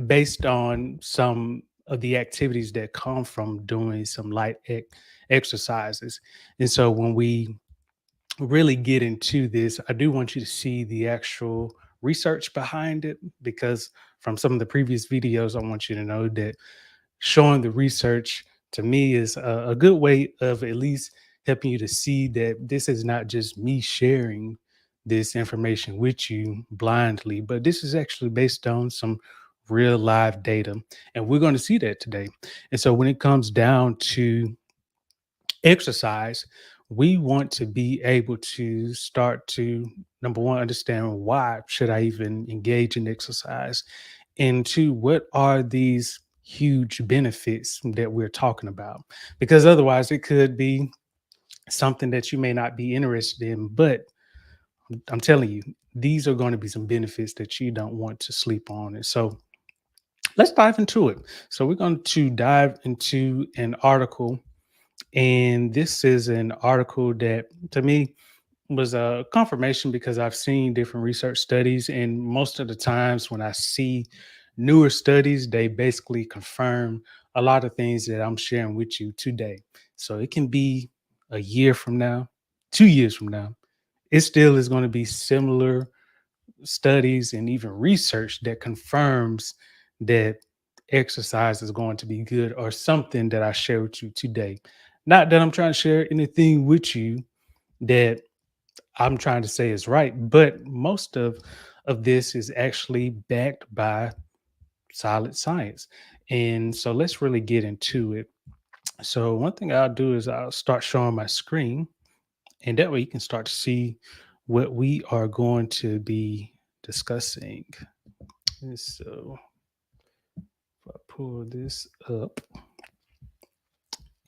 based on some of the activities that come from doing some light exercises. And so when we really get into this, I do want you to see the actual research behind it, because from some of the previous videos, I want you to know that showing the research to me is a good way of at least helping you to see that this is not just me sharing this information with you blindly, but this is actually based on some real live data. And we're going to see that today. And so when it comes down to exercise, we want to be able to start to, number one, understand why should I even engage in exercise, and two, what are these huge benefits that we're talking about, because otherwise it could be something that you may not be interested in, but I'm telling you, these are going to be some benefits that you don't want to sleep on. And so let's dive into it. So we're going to dive into an article, and this is an article that to me was a confirmation, because I've seen different research studies, and most of the times when I see newer studies, they basically confirm a lot of things that I'm sharing with you today. So it can be a year from now, 2 years from now, it still is going to be similar studies and even research that confirms that exercise is going to be good, or something that I share with you today. Not that I'm trying to share anything with you that I'm trying to say is right, but most of this is actually backed by solid science. And so let's really get into it. So one thing I'll do is I'll start showing my screen, and that way you can start to see what we are going to be discussing. And so if I pull this up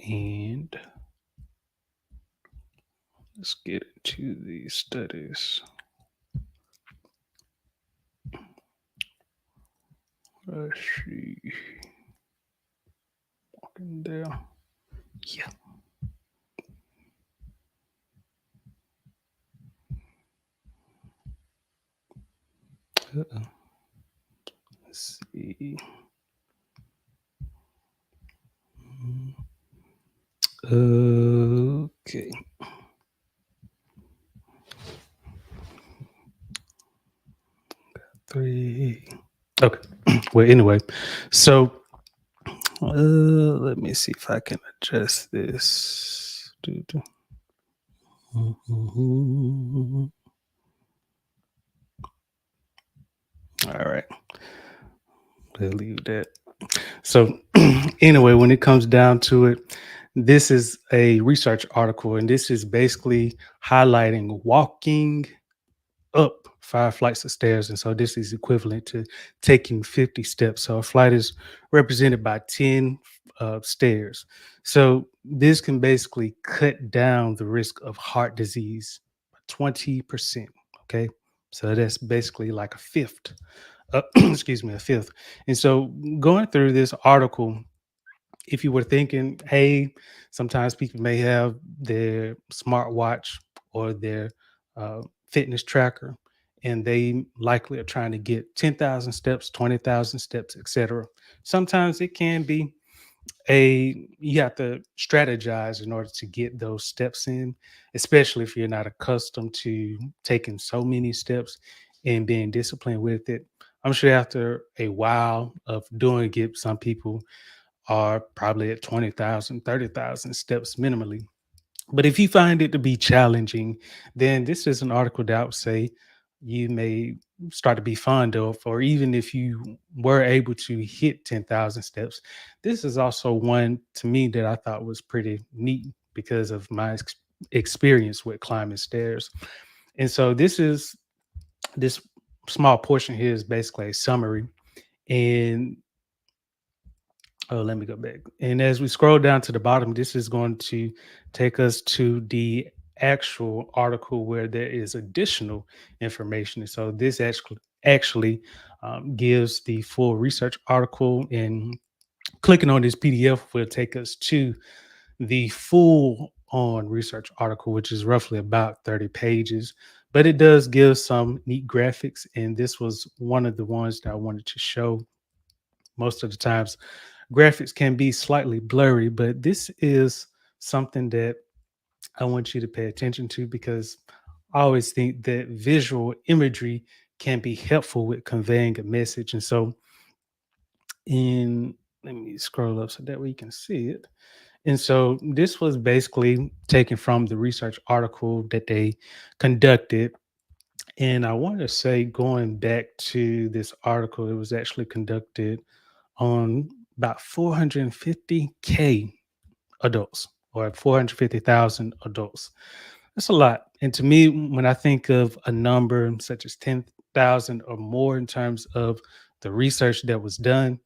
and let's get into these studies. Let's see. Walking there. Yeah. Uh-oh. Let's see. Okay. Three. Okay. Well, anyway, so let me see if I can adjust this. Mhm. All right. We'll leave that. So, anyway, when it comes down to it, this is a research article, and this is basically highlighting walking up 5 flights of stairs. And so this is equivalent to taking 50 steps. So a flight is represented by 10 stairs. So this can basically cut down the risk of heart disease by 20%. Okay. So that's basically like a fifth. Excuse me, a fifth. And so going through this article, if you were thinking, hey, sometimes people may have their smartwatch or their uh, fitness tracker, and they likely are trying to get 10,000 steps, 20,000 steps, etc. Sometimes it can be you have to strategize in order to get those steps in, especially if you're not accustomed to taking so many steps and being disciplined with it. I'm sure after a while of doing it, some people are probably at 20,000, 30,000 steps minimally. But if you find it to be challenging, then this is an article that I would say you may start to be fond of, or even if you were able to hit 10,000 steps, this is also one to me that I thought was pretty neat because of my experience with climbing stairs. And so this small portion here is basically a summary. And oh, let me go back. And as we scroll down to the bottom, this is going to take us to the actual article where there is additional information. And so this actually gives the full research article, and clicking on this PDF will take us to the full on research article, which is roughly about 30 pages. But it does give some neat graphics, and this was one of the ones that I wanted to show. most of the times graphics can be slightly blurry, but this is something that I want you to pay attention to because I always think that visual imagery can be helpful with conveying a message. And so, in let me scroll up so that we can see it. And so, this was basically taken from the research article that they conducted. And I want to say, going back to this article, it was actually conducted on about 450K adults or 450,000 adults. That's a lot. And to me, when I think of a number such as 10,000 or more in terms of the research that was done,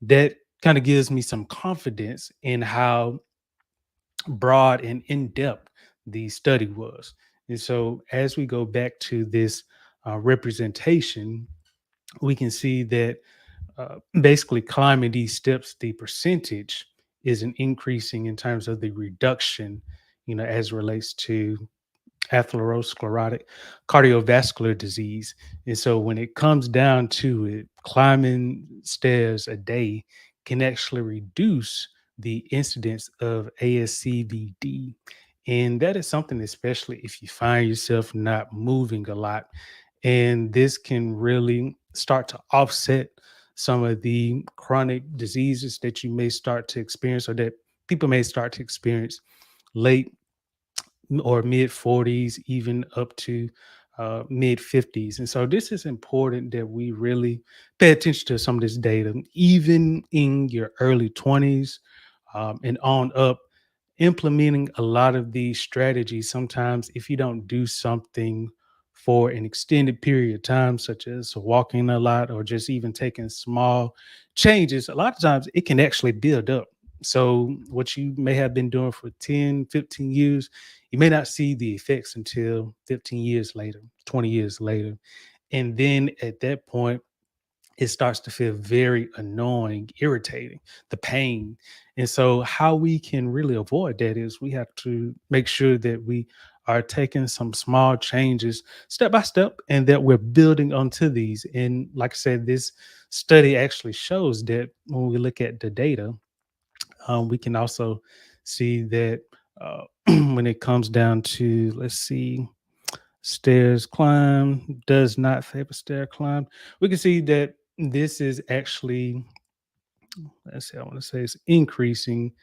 that kind of gives me some confidence in how broad and in depth the study was. And so, as we go back to this representation, we can see that basically climbing these steps, the percentage is an increasing in terms of the reduction, as relates to atherosclerotic cardiovascular disease. And so when it comes down to it, climbing stairs a day can actually reduce the incidence of ASCVD. And that is something, especially if you find yourself not moving a lot. And this can really start to offset some of the chronic diseases that you may start to experience or that people may start to experience late or mid 40s, even up to mid 50s. And so this is important that we really pay attention to some of this data, even in your early 20s and on up. Implementing a lot of these strategies, sometimes if you don't do something for an extended period of time, such as walking a lot or just even taking small changes, a lot of times it can actually build up. So, what you may have been doing for 10, 15 years, you may not see the effects until 15 years later, 20 years later. And then at that point, it starts to feel very annoying, irritating, the pain. And so, how we can really avoid that is we have to make sure that we are taking some small changes step by step and that we're building onto these. And like I said, this study actually shows that when we look at the data, we can also see that when it comes down to, let's see, stairs climb does not favor stair climb. We can see that this is actually, let's see, I want to say it's increasing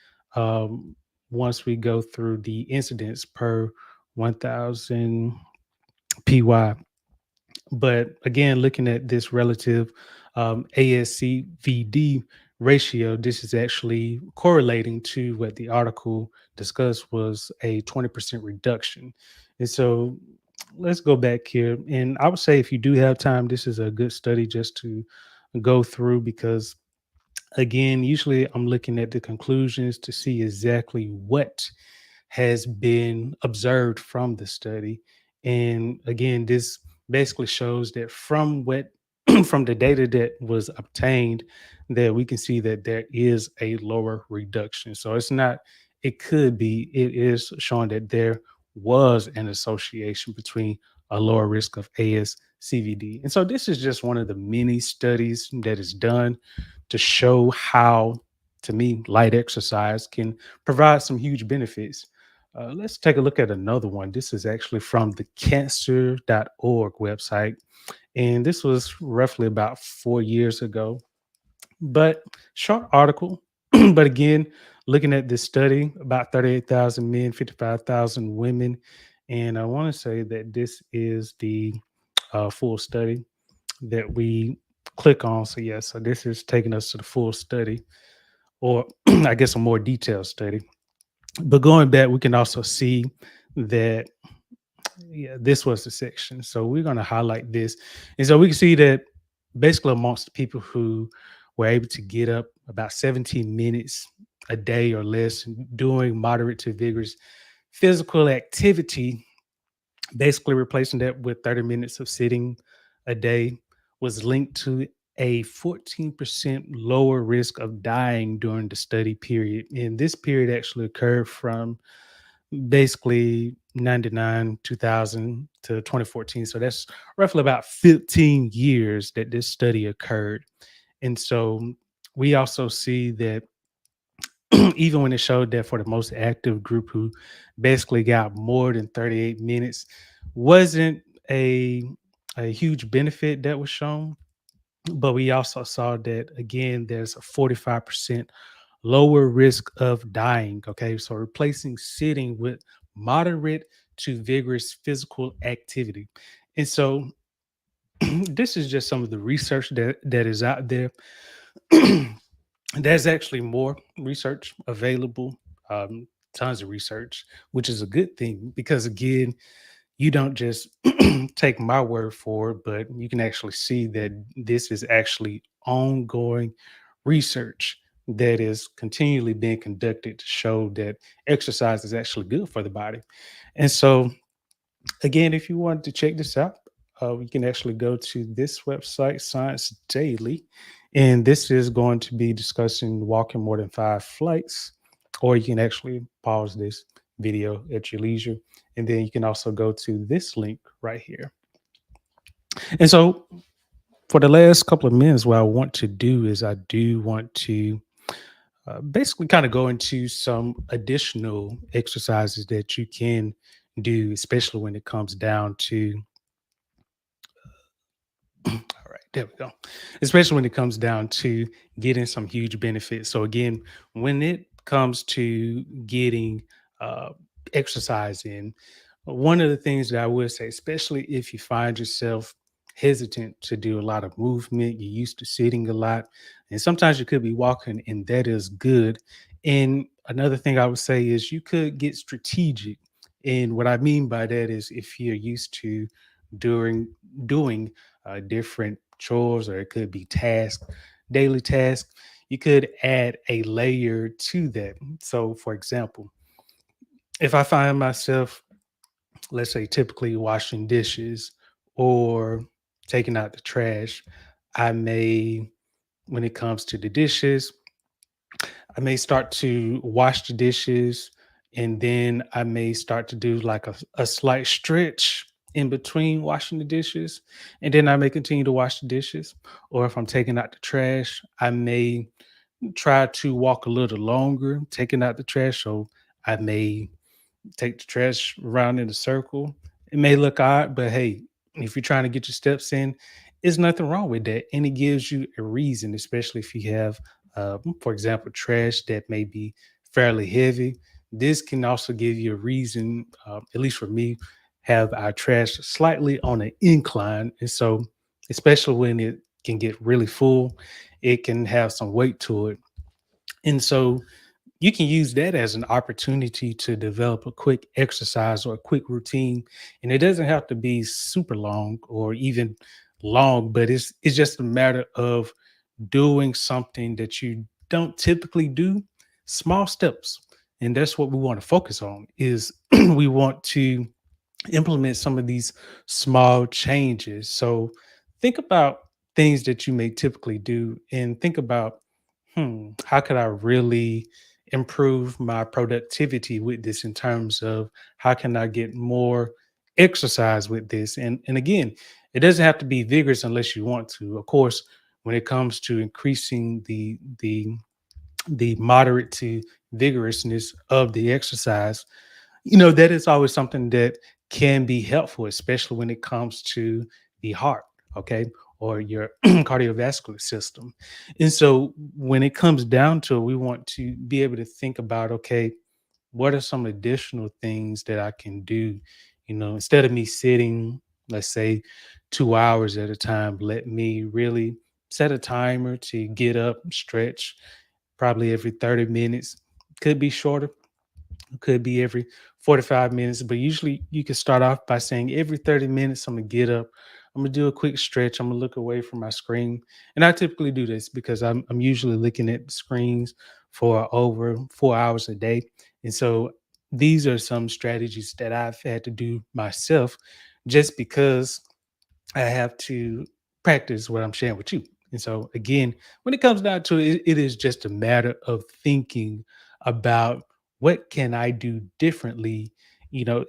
once we go through the incidents per 1,000 PY. But again, looking at this relative ASCVD ratio, this is actually correlating to what the article discussed was a 20% reduction. And so let's go back here. And I would say if you do have time, this is a good study just to go through because again, usually I'm looking at the conclusions to see exactly what has been observed from the study. And again, this basically shows that from what from the data that was obtained, that we can see that there is a lower reduction. So it's not, it could be, it is showing that there was an association between a lower risk of ASCVD. And so this is just one of the many studies that is done to show how, to me, light exercise can provide some huge benefits. Let's take a look at another one. This is actually from the cancer.org website. And this was roughly about 4 years ago, but short article. But again, looking at this study, about 38,000 men, 55,000 women. And I want to say that this is the full study that we click on. So, yeah, so this is taking us to the full study, or I guess a more detailed study. But going back, we can also see that, yeah, this was the section. So we're going to highlight this. And so we can see that basically amongst the people who were able to get up about 17 minutes a day or less doing moderate to vigorous physical activity, basically replacing that with 30 minutes of sitting a day, was linked to a 14% lower risk of dying during the study period. And this period actually occurred from basically 99, 2000 to 2014. So that's roughly about 15 years that this study occurred. And so we also see that even when it showed that for the most active group who basically got more than 38 minutes, wasn't a a huge benefit that was shown. But we also saw that again, there's a 45% lower risk of dying. Okay. So replacing sitting with moderate to vigorous physical activity. And so this is just some of the research that is out there. There's actually more research available, tons of research, which is a good thing because again, you don't just take my word for it, but you can actually see that this is actually ongoing research that is continually being conducted to show that exercise is actually good for the body. And so, again, if you want to check this out, you can actually go to this website, Science Daily, and this is going to be discussing walking more than 5 flights, or you can actually pause this video at your leisure, and then you can also go to this link right here. And so, for the last couple of minutes, what I want to do is I do want to basically kind of go into some additional exercises that you can do, especially when it comes down to all right, there we go. Especially when it comes down to getting some huge benefits. So again, when it comes to getting uh, exercise in, one of the things that I would say, especially if you find yourself hesitant to do a lot of movement, you're used to sitting a lot, and sometimes you could be walking, and that is good. And another thing I would say is you could get strategic. And what I mean by that is if you're used to during doing different chores, or it could be tasks, daily tasks, you could add a layer to that. So, for example, if I find myself, let's say, typically washing dishes or taking out the trash, I may, when it comes to the dishes, I may start to wash the dishes, and then I may start to do like a slight stretch in between washing the dishes. And then I may continue to wash the dishes. Or if I'm taking out the trash, I may try to walk a little longer, taking out the trash. So I may take the trash around in a circle. It may look odd, but hey, if you're trying to get your steps in, there's nothing wrong with that. And it gives you a reason, especially if you have, for example, trash that may be fairly heavy. This can also give you a reason, at least for me, have our trash slightly on an incline. And so, especially when it can get really full, it can have some weight to it. And so, you can use that as an opportunity to develop a quick exercise or a quick routine, and it doesn't have to be super long or even long, but it's just a matter of doing something that you don't typically do, small steps. And that's what we want to focus on is we want to implement some of these small changes. So think about things that you may typically do and think about, how could I really improve my productivity with this in terms of how can I get more exercise with this? And again, it doesn't have to be vigorous unless you want to. Of course, when it comes to increasing the moderate to vigorousness of the exercise, that is always something that can be helpful, especially when it comes to the heart, okay, or your cardiovascular system. And so when it comes down to it, we want to be able to think about, okay, what are some additional things that I can do? Instead of me sitting, let's say, 2 hours at a time, let me really set a timer to get up, stretch probably every 30 minutes. Could be shorter, could be every 45 minutes, but usually you can start off by saying every 30 minutes, I'm gonna get up, I'm gonna do a quick stretch, I'm gonna look away from my screen. And I typically do this because I'm usually looking at screens for over 4 hours a day. And so these are some strategies that I've had to do myself just because I have to practice what I'm sharing with you. And so, again, when it comes down to it, it is just a matter of thinking about what can I do differently,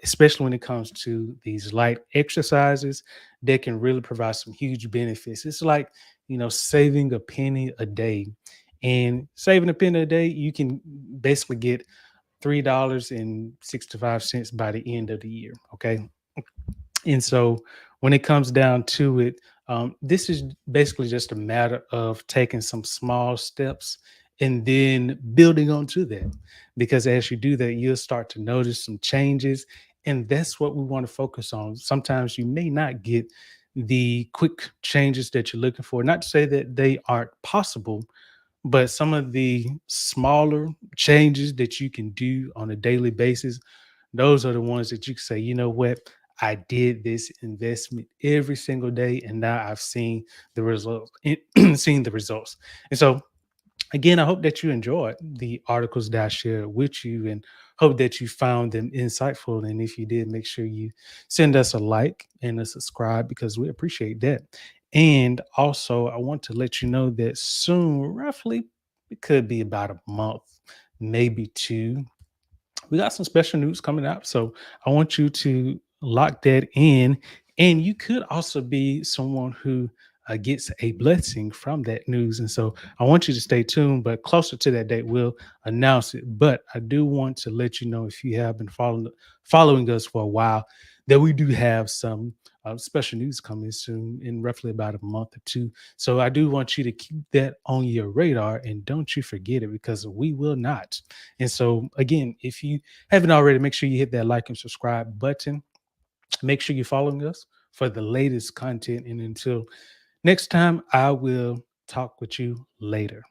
especially when it comes to these light exercises that can really provide some huge benefits. It's like, saving a penny a day. And saving a penny a day, you can basically get $3.65 by the end of the year. Okay. And so when it comes down to it, this is basically just a matter of taking some small steps and then building onto that. Because as you do that, you'll start to notice some changes. And that's what we want to focus on. Sometimes you may not get the quick changes that you're looking for. Not to say that they aren't possible, but some of the smaller changes that you can do on a daily basis, those are the ones that you can say, you know what, I did this investment every single day, and now I've seen the results, seen the results. And so again, I hope that you enjoyed the articles that I shared with you and hope that you found them insightful. And if you did, make sure you send us a like and a subscribe because we appreciate that. And also, I want to let you know that soon, roughly, it could be about a month, maybe two, we got some special news coming out. So I want you to lock that in. And you could also be someone who gets a blessing from that news. And so I want you to stay tuned, but closer to that date, we'll announce it. But I do want to let you know if you have been following us for a while, that we do have some special news coming soon in roughly about a month or two. So I do want you to keep that on your radar and don't you forget it because we will not. And so, again, if you haven't already, make sure you hit that like and subscribe button. Make sure you're following us for the latest content. And until next time, I will talk with you later.